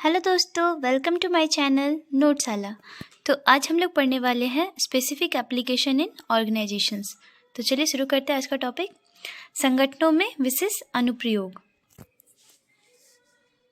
Hello दोस्तों, welcome to my channel नोट्साला। तो आज हम लोग पढ़ने वाले हैं स्पेसिफिक एप्लीकेशन इन ऑर्गेनाइजेशंस। तो चलिए शुरू करते हैं आज का टॉपिक, संगठनों में विशिष्ट अनुप्रयोग।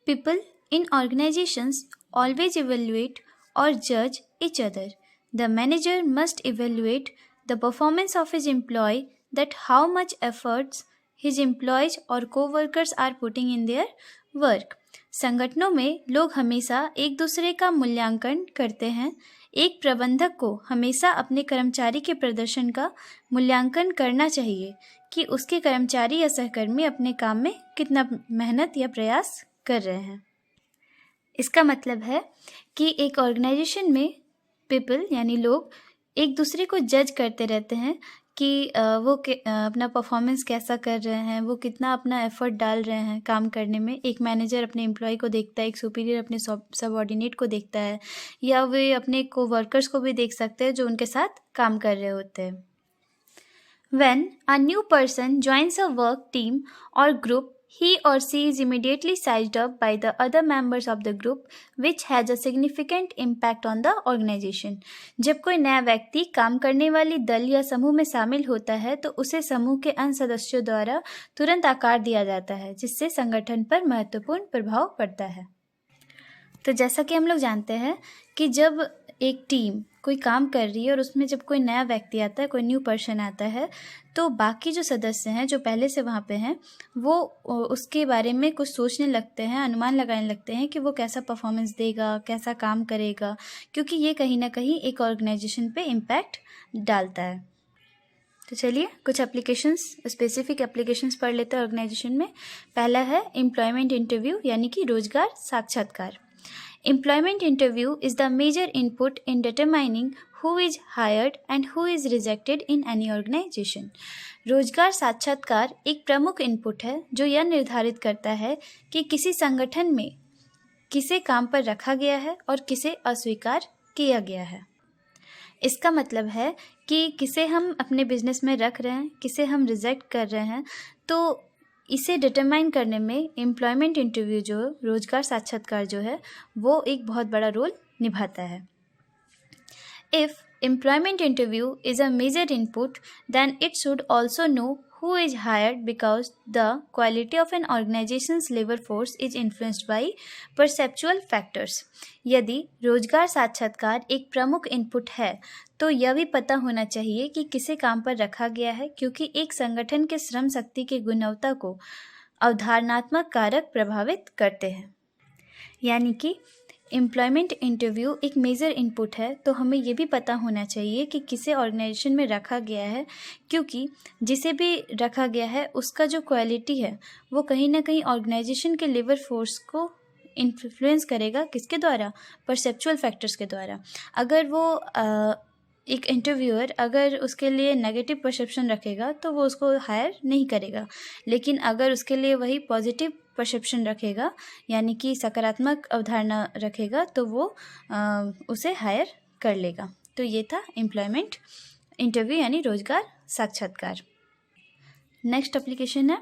People in organisations always evaluate और जज each other. The manager must evaluate the performance of his employee, that how much efforts his employees और coworkers are putting in their work. संगठनों में लोग हमेशा एक दूसरे का मूल्यांकन करते हैं। एक प्रबंधक को हमेशा अपने कर्मचारी के प्रदर्शन का मूल्यांकन करना चाहिए कि उसके कर्मचारी या सहकर्मी अपने काम में कितना मेहनत या प्रयास कर रहे हैं। इसका मतलब है कि एक ऑर्गेनाइजेशन में पीपल यानी लोग एक दूसरे को जज करते रहते हैं कि वो अपना परफॉर्मेंस कैसा कर रहे हैं, वो कितना अपना एफर्ट डाल रहे हैं काम करने में। एक मैनेजर अपने एम्प्लॉय को देखता है, एक सुपीरियर अपने सबऑर्डिनेट को देखता है, या वे अपने कोवर्कर्स को भी देख सकते हैं जो उनके साथ काम कर रहे होते हैं। When a new person joins a work team or group, he or she is immediately sized up by the other members of the group, which has a significant impact on the organization. जब कोई नया व्यक्ति काम करने वाली दल या समूह में शामिल होता है तो उसे समूह के अन्य सदस्यों द्वारा तुरंत आकार दिया जाता है, जिससे संगठन पर महत्वपूर्ण प्रभाव पड़ता है। तो जैसा कि हम लोग जानते हैं कि जब एक टीम कोई काम कर रही है और उसमें जब कोई नया व्यक्ति आता है, कोई न्यू पर्सन आता है, तो बाकी जो सदस्य हैं जो पहले से वहाँ पे हैं वो उसके बारे में कुछ सोचने लगते हैं, अनुमान लगाने लगते हैं कि वो कैसा परफॉर्मेंस देगा, कैसा काम करेगा, क्योंकि ये कहीं ना कहीं एक ऑर्गेनाइजेशन पे इम्पैक्ट डालता है। तो चलिए कुछ एप्लीकेशंस, स्पेसिफिक एप्लीकेशंस पढ़ लेते हैं ऑर्गेनाइजेशन में। पहला है एम्प्लॉयमेंट इंटरव्यू यानी कि रोजगार साक्षात्कार। Employment interview is the major input in determining who is hired and who is rejected in any organization. रोजगार साक्षात्कार एक प्रमुख इनपुट है जो यह निर्धारित करता है कि किसी संगठन में किसे काम पर रखा गया है और किसे अस्वीकार किया गया है। इसका मतलब है कि किसे हम अपने बिजनेस में रख रहे हैं, किसे हम रिजेक्ट कर रहे हैं। तो इसे डिटरमाइन करने में एम्प्लॉयमेंट इंटरव्यू जो रोजगार साक्षात्कार जो है वो एक बहुत बड़ा रोल निभाता है। If employment interview is a major input then it should also know who is hired because the quality of an organization's labor force is influenced by perceptual factors. यदि रोजगार साक्षात्कार एक प्रमुख इनपुट है तो यह भी पता होना चाहिए कि किसे काम पर रखा गया है, क्योंकि एक संगठन के श्रम शक्ति की गुणवत्ता को अवधारणात्मक कारक प्रभावित करते हैं। यानी कि एम्प्लॉयमेंट इंटरव्यू एक मेजर इनपुट है, तो हमें ये भी पता होना चाहिए कि किसे ऑर्गेनाइजेशन में रखा गया है, क्योंकि जिसे भी रखा गया है उसका जो क्वालिटी है वो कहीं ना कहीं ऑर्गेनाइजेशन के लेबर फोर्स को इन्फ्लुएंस करेगा। किसके द्वारा? परसेप्चुअल फैक्टर्स के द्वारा। अगर वो एक इंटरव्यूअर अगर उसके लिए नेगेटिव परसेप्शन रखेगा तो वो उसको हायर नहीं करेगा, लेकिन अगर उसके लिए वही पॉजिटिव परसेप्शन रखेगा यानी कि सकारात्मक अवधारणा रखेगा तो वो उसे हायर कर लेगा। तो ये था एम्प्लॉयमेंट इंटरव्यू यानी रोजगार साक्षात्कार। नेक्स्ट एप्लीकेशन है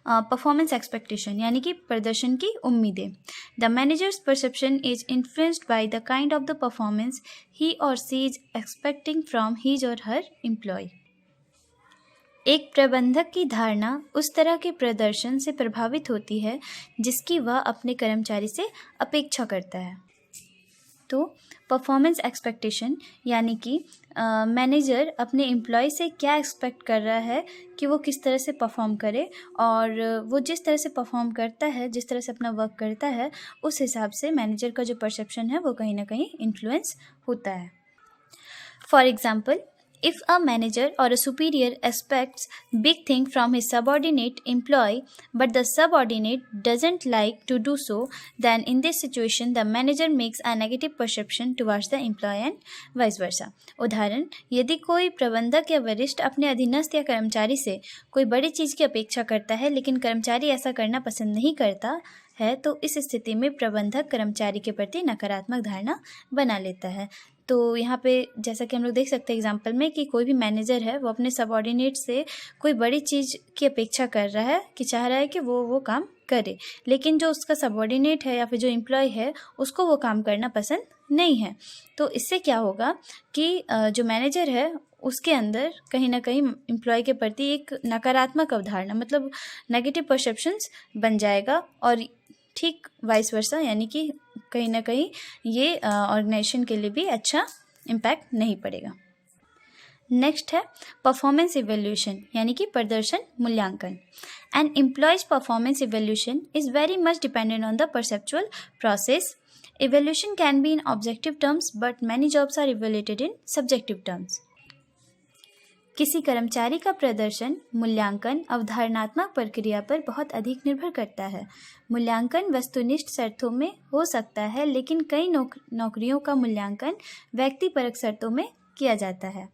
परफॉर्मेंस एक्सपेक्टेशन यानी कि प्रदर्शन की उम्मीदें। The manager's perception is influenced by the kind of the performance he और she is expecting from his और हर एम्प्लॉय। एक प्रबंधक की धारणा उस तरह के प्रदर्शन से प्रभावित होती है जिसकी वह अपने कर्मचारी से अपेक्षा करता है। तो परफॉर्मेंस एक्सपेक्टेशन यानी कि मैनेजर अपने एम्प्लॉय से क्या एक्सपेक्ट कर रहा है कि वो किस तरह से परफॉर्म करे, और वो जिस तरह से परफॉर्म करता है, जिस तरह से अपना वर्क करता है, उस हिसाब से मैनेजर का जो परसेप्शन है वो कहीं ना कहीं इन्फ्लुएंस होता है। For example, if a manager or a superior expects big thing from his subordinate employee but the subordinate doesn't like to do so, then in this situation the manager makes a negative perception towards the employee and vice versa. उदाहरण, यदि कोई प्रबंधक या वरिष्ठ अपने अधीनस्थ या कर्मचारी से कोई बड़ी चीज़ की अपेक्षा करता है लेकिन कर्मचारी ऐसा करना पसंद नहीं करता है, तो इस स्थिति में प्रबंधक कर्मचारी के प्रति नकारात्मक धारणा बना लेता है। तो यहाँ पे जैसा कि हम लोग देख सकते हैं एग्जाम्पल में कि कोई भी मैनेजर है वो अपने सबऑर्डिनेट से कोई बड़ी चीज़ की अपेक्षा कर रहा है कि चाह रहा है कि वो काम करे, लेकिन जो उसका सबऑर्डिनेट है या फिर जो एम्प्लॉय है उसको वो काम करना पसंद नहीं है। तो इससे क्या होगा कि जो मैनेजर है उसके अंदर कहीं ना कहीं एम्प्लॉय के प्रति एक नकारात्मक अवधारणा मतलब नेगेटिव परसेप्शंस बन जाएगा, और ठीक वाइस वर्सा, यानी कि कहीं ना कहीं ये ऑर्गेनाइजेशन के लिए भी अच्छा इम्पैक्ट नहीं पड़ेगा। नेक्स्ट है परफॉर्मेंस इवेल्यूशन, यानी कि प्रदर्शन मूल्यांकन। An employee's performance evaluation is very much dependent on the perceptual process. Evaluation can be in objective terms, but many jobs are evaluated in subjective terms. किसी कर्मचारी का प्रदर्शन मूल्यांकन अवधारणात्मक प्रक्रिया पर बहुत अधिक निर्भर करता है। मूल्यांकन वस्तुनिष्ठ शर्तों में हो सकता है, लेकिन कई नौकरियों का मूल्यांकन व्यक्तिपरक शर्तों में किया जाता है।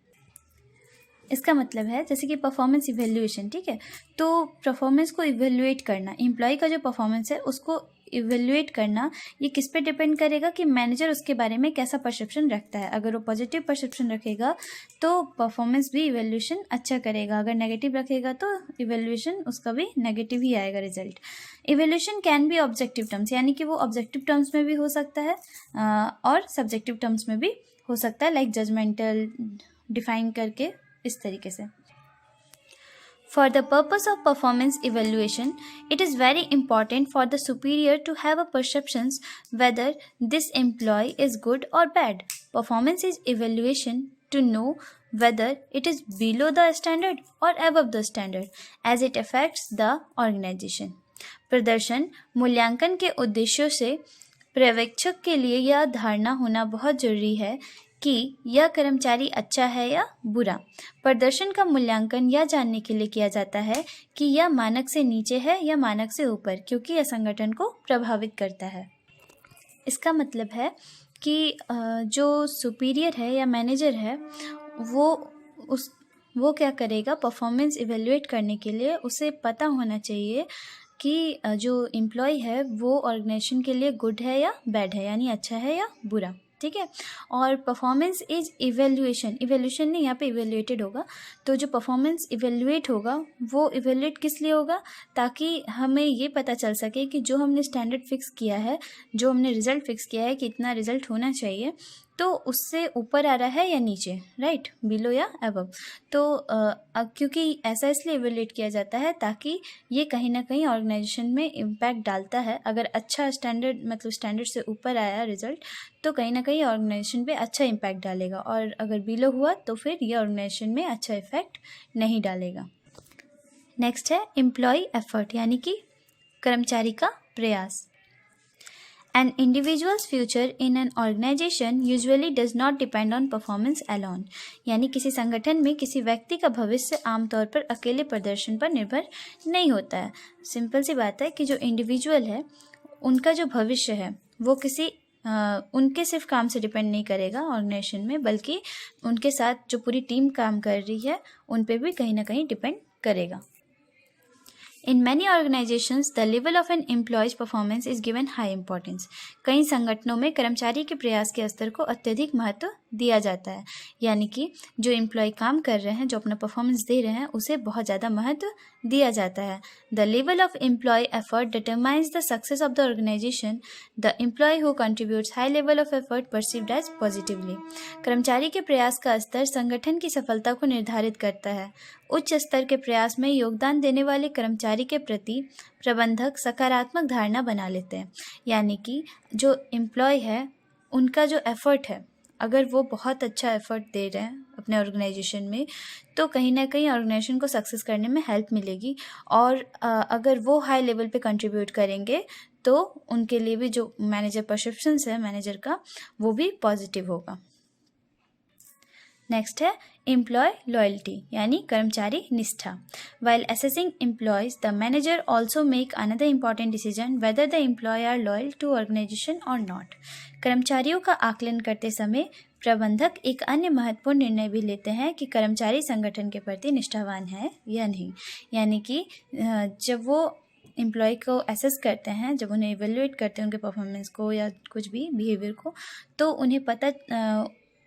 इसका मतलब है जैसे कि परफॉर्मेंस इवेल्यूएशन, ठीक है, तो परफॉर्मेंस को इवेल्युएट करना, एम्प्लॉय का जो परफॉर्मेंस है उसको इवेल्युएट करना, ये किस पे डिपेंड करेगा कि मैनेजर उसके बारे में कैसा परसेप्शन रखता है। अगर वो पॉजिटिव परसेप्शन रखेगा तो परफॉर्मेंस भी इवेल्यूएशन अच्छा करेगा, अगर नेगेटिव रखेगा तो इवेल्यूएशन उसका भी नेगेटिव ही आएगा result. Evaluation can be objective terms, यानी कि वो ऑब्जेक्टिव टर्म्स में भी हो सकता है और सब्जेक्टिव टर्म्स में भी हो सकता है, लाइक जजमेंटल डिफाइन करके, इस तरीके से। For the purpose of performance evaluation, it is very important for the superior to have a perceptions whether this employee is good or bad. Performance is evaluation to know whether it is below the standard or above the standard, as it affects the organization. प्रदर्शन मूल्यांकन के उद्देश्यों से पर्यवेक्षक के लिए यह धारणा होना बहुत जरूरी है कि यह कर्मचारी अच्छा है या बुरा। प्रदर्शन का मूल्यांकन यह जानने के लिए किया जाता है कि यह मानक से नीचे है या मानक से ऊपर, क्योंकि यह संगठन को प्रभावित करता है। इसका मतलब है कि जो सुपीरियर है या मैनेजर है वो क्या करेगा, परफॉर्मेंस इवेल्युएट करने के लिए उसे पता होना चाहिए कि जो एम्प्लॉय है वो ऑर्गेनाइजेशन के लिए गुड है या बैड है, यानी अच्छा है या बुरा, ठीक है। और परफॉर्मेंस इज इवेल्यूशन नहीं, यहाँ पे इवेल्युएटेड होगा। तो जो परफॉर्मेंस इवेल्युएट होगा वो इवेल्युएट किस लिए होगा, ताकि हमें ये पता चल सके कि जो हमने स्टैंडर्ड फिक्स किया है, जो हमने रिजल्ट फिक्स किया है कि इतना रिजल्ट होना चाहिए, तो उससे ऊपर आ रहा है या नीचे, राइट, बिलो या अबव। तो क्योंकि ऐसा इसलिए इवेल्युएट किया जाता है ताकि ये कहीं ना कहीं ऑर्गेनाइजेशन में इम्पैक्ट डालता है। अगर अच्छा स्टैंडर्ड मतलब स्टैंडर्ड से ऊपर आया रिजल्ट तो कहीं ना कहीं ऑर्गेनाइजेशन पे अच्छा इम्पैक्ट डालेगा, और अगर बिलो हुआ तो फिर ये ऑर्गेनाइजेशन में अच्छा इफेक्ट नहीं डालेगा। नेक्स्ट है एम्प्लॉय एफर्ट, यानी कि कर्मचारी का प्रयास। An individual's future in an organization usually does not depend on performance alone. यानी किसी संगठन में किसी व्यक्ति का भविष्य आमतौर पर अकेले प्रदर्शन पर निर्भर नहीं होता है। सिंपल सी बात है कि जो इंडिविजुअल है उनका जो भविष्य है वो किसी उनके सिर्फ काम से डिपेंड नहीं करेगा ऑर्गेनाइजेशन में, बल्कि उनके साथ जो पूरी टीम काम कर रही है उन पे भी कहीं ना कहीं डिपेंड करेगा। In many organizations, the level of an employee's performance is given high importance. कई संगठनों में कर्मचारी के प्रयास के स्तर को अत्यधिक महत्व दिया जाता है, यानी कि जो एम्प्लॉय काम कर रहे हैं, जो अपना परफॉर्मेंस दे रहे हैं, उसे बहुत ज़्यादा महत्व दिया जाता है। The level of employee effort determines the success of the organization. The employee who contributes high level of effort perceived as positively. कर्मचारी के प्रयास का स्तर संगठन की सफलता को निर्धारित करता है। उच्च स्तर के प्रयास में योगदान देने वाले कर्मचारी के प्रति प्रबंधक सकारात्मक धारणा बना लेते हैं, यानी कि जो एम्प्लॉय है उनका जो एफर्ट है, अगर वो बहुत अच्छा एफर्ट दे रहे हैं अपने ऑर्गेनाइजेशन में तो कहीं ना कहीं ऑर्गेनाइजेशन को सक्सेस करने में हेल्प मिलेगी, और अगर वो हाई लेवल पे कंट्रीब्यूट करेंगे तो उनके लिए भी जो मैनेजर परसेप्शंस है मैनेजर का वो भी पॉजिटिव होगा। नेक्स्ट है एम्प्लॉय लॉयल्टी, यानी कर्मचारी निष्ठा। While assessing employees the manager also make another important decision whether the employee are loyal to organisation और नॉट। कर्मचारियों का आकलन करते समय प्रबंधक एक अन्य महत्वपूर्ण निर्णय भी लेते हैं कि कर्मचारी संगठन के प्रति निष्ठावान है या नहीं, यानी कि जब वो एम्प्लॉय को एसेस करते हैं, जब उन्हें इवेल्युएट करते हैं उनके परफॉर्मेंस को या कुछ भी बिहेवियर को, तो उन्हें पता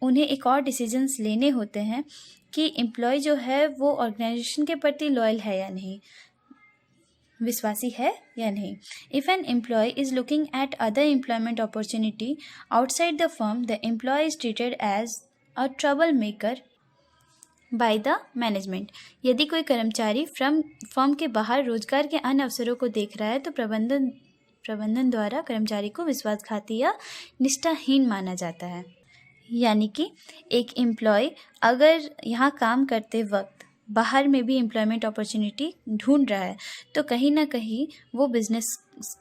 उन्हें एक और डिसीजंस लेने होते हैं कि एम्प्लॉय जो है वो ऑर्गेनाइजेशन के प्रति लॉयल है या नहीं, विश्वासी है या नहीं. If an employee is looking at other employment opportunity outside the firm, the employee is treated as a trouble maker by the management. यदि कोई कर्मचारी फर्म के बाहर रोजगार के अन्य अवसरों को देख रहा है तो प्रबंधन द्वारा कर्मचारी को विश्वासघाती या निष्ठाहीन माना जाता है. यानी कि एक एम्प्लॉय अगर यहाँ काम करते वक्त बाहर में भी एम्प्लॉयमेंट अपॉर्चुनिटी ढूंढ रहा है तो कहीं ना कहीं वो बिजनेस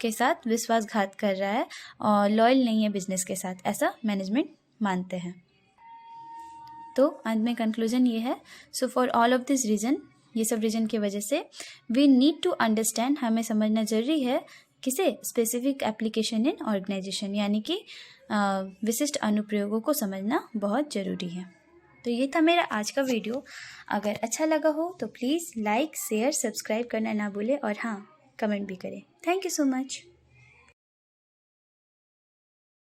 के साथ विश्वासघात कर रहा है और लॉयल नहीं है बिजनेस के साथ, ऐसा मैनेजमेंट मानते हैं. तो अंत में कंक्लूजन ये है, so for all of this reason, ये सब रीज़न की वजह से वी नीड टू अंडरस्टैंड, हमें समझना जरूरी है किसे, स्पेसिफिक एप्लीकेशन इन ऑर्गेनाइजेशन, यानी कि विशिष्ट अनुप्रयोगों को समझना बहुत ज़रूरी है. तो ये था मेरा आज का वीडियो. अगर अच्छा लगा हो तो प्लीज़ लाइक शेयर सब्सक्राइब करना ना भूलें और हाँ, कमेंट भी करें. Thank you so much.